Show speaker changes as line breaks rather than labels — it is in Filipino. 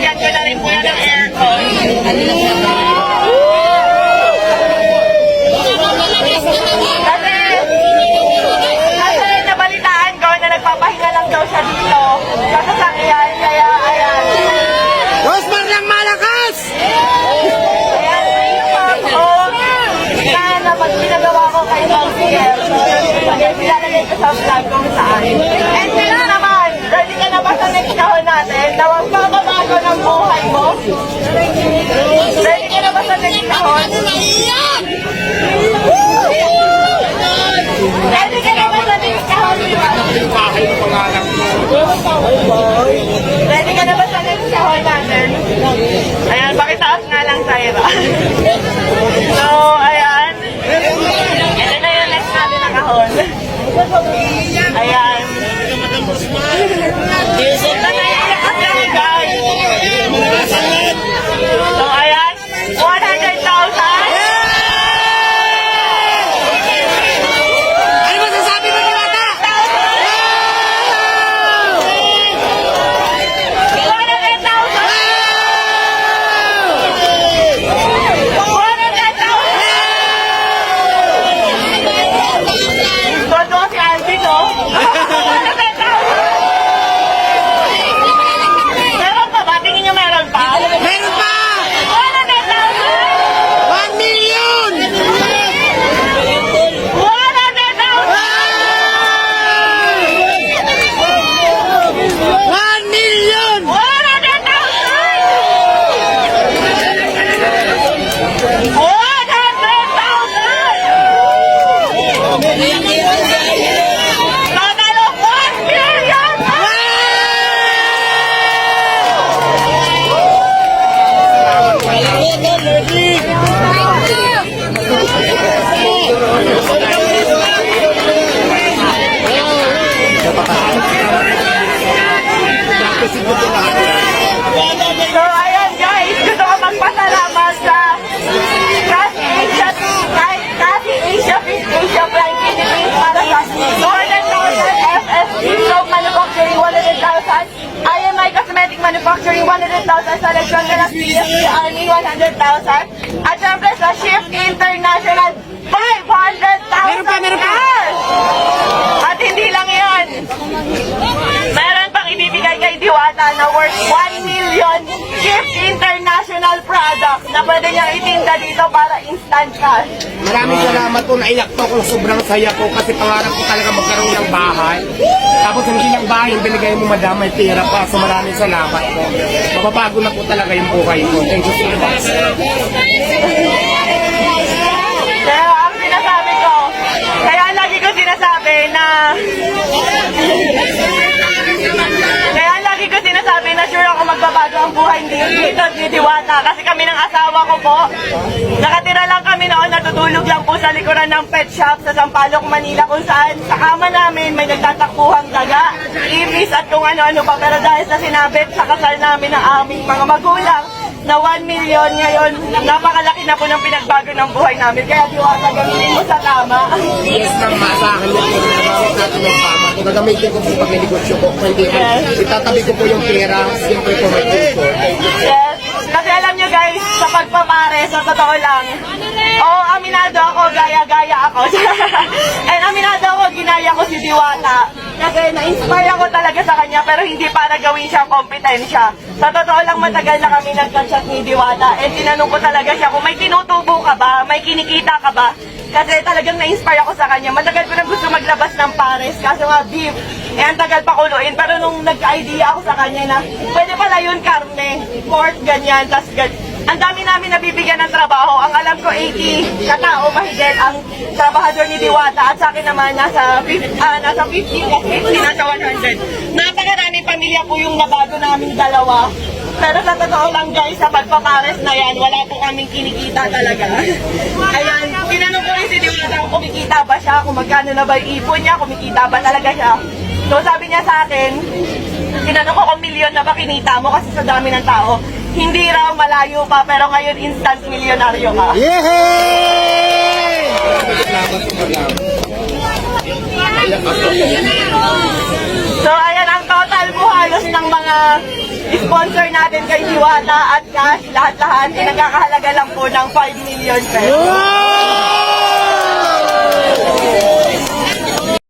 Binigyan ko na rin po yan ng aircon. Kasi nabalitaan ko na nagpapahinga lang daw siya dito. Kasasakyan, kaya ayan.
Rosmar ng malakas!
Ayan, na pag pinagawa ko kay Jeff, ilalagay ko sa vlog kung saan. And sila naman, ready ka na ba sa next kahon natin na magbabago ng buhay mo? Ready ka na ba sa next kahon? Ready ka na ba sa next kahon? Ready ka na ba sa next kahon natin? Ayan, pakitaas nga lang, Tyra. So, ayan. Ito na yung next natin na kahon. Ayan. Ito na yung next natin, guys. So, ayan. 100,000.
Ano masasabi mo, Diwata? 100,000. Todo si Alvin, no? 100,000. Meron pa ba? Tingin niyo meron pa? Meron pa!
100,000.
1 million! 1 million!
So, ayan guys, gusto ko magpasalamat sa Kasi Asia Fish Asia Prime Philippines para sa 200,000 FSG Soap Manufacturing 100,000 IMI Cosmetic Manufacturing 100,000 sa Legion de las PFP Army 100,000 at syempre sa Shift International 500,000
Meron pa.
cash! At hindi lang yan, meron pang ibibigay kay Diwata na worth 1 million Shift International products na pwede niyang itinda dito para instant cash.
Maraming salamat po, naiyak po ako, sobrang saya po kasi pangarap ko talaga magkaroon ng bahay. Tapos hindi yung bahay, yung binigay mo madam, may pera pa. So maraming salamat po. Mababago na po talaga yung buhay ko. Thank you so much.
Pero ang sinasabi ko, kaya lagi ko sinasabi na sure ako magbabago ang buhay dito ni Diwata. Kasi kami ng asawa ko po, nakatira lang kami noon, natutulog lang po sa likuran ng pet shop sa Sampaloc, Manila, kung saan sa kama namin may nagtatakbuhang daga, ibis at kung ano-ano pa. Pero dahil sa sinabit sa kasal namin ng aming mga magulang, na 1 million ngayon, napakalaki na po ng pinagbago ng buhay namin. Kaya Diwata, gamitin mo sa tama.
Yes, nang sa akin yung pinagamit natin ng tama. Kung gagamitin ko po pag negosyo ko, hindi itatabi ko po yung pera, siyempre po may tutor.
Yes. Kasi alam nyo guys, sa pagpapare, sa totoo lang, aminado ako, gaya-gaya ako. And aminado ako, ginaya ko si Diwata. Kasi na-inspire ako talaga sa kanya, pero hindi para gawin siyang kompetensya. Sa totoo lang, matagal na kami nagka-chat ni Diwata. And tinanong ko talaga siya kung may tinutubo ka ba, may kinikita ka ba. Kasi talagang na-inspire ako sa kanya. Matagal ko na gusto maglabas ng pares, kaso nga beef. Ang tagal pa kuluin. Pero nung nagka-idea ako sa kanya na pwede pala yun karne, pork, ganyan, tas ang dami namin nabibigyan ng trabaho. Ang alam ko 80 katao mahigit ang trabahador ni Diwata at sa akin naman nasa 50 plus 50, nasa 100. Napakaraming pamilya po yung nabago namin dalawa. Pero sa totoo lang guys, sa pagpapares na yan, wala po kaming kinikita talaga. Ayan, tinanong ko rin si Diwata kung kumikita ba siya, kung magkano na ba yung ipon niya, kumikita ba talaga siya. So sabi niya sa akin, tinanong ko kung milyon na ba kinita mo kasi sa dami ng tao. Hindi raw, malayo pa, pero ngayon instant milyonaryo ka.
Yehey!
So ayan ang total po halos ng mga sponsor natin kay Diwata at Cash, lahat-lahat, ay nagkakahalaga lang po ng 5 million pesos.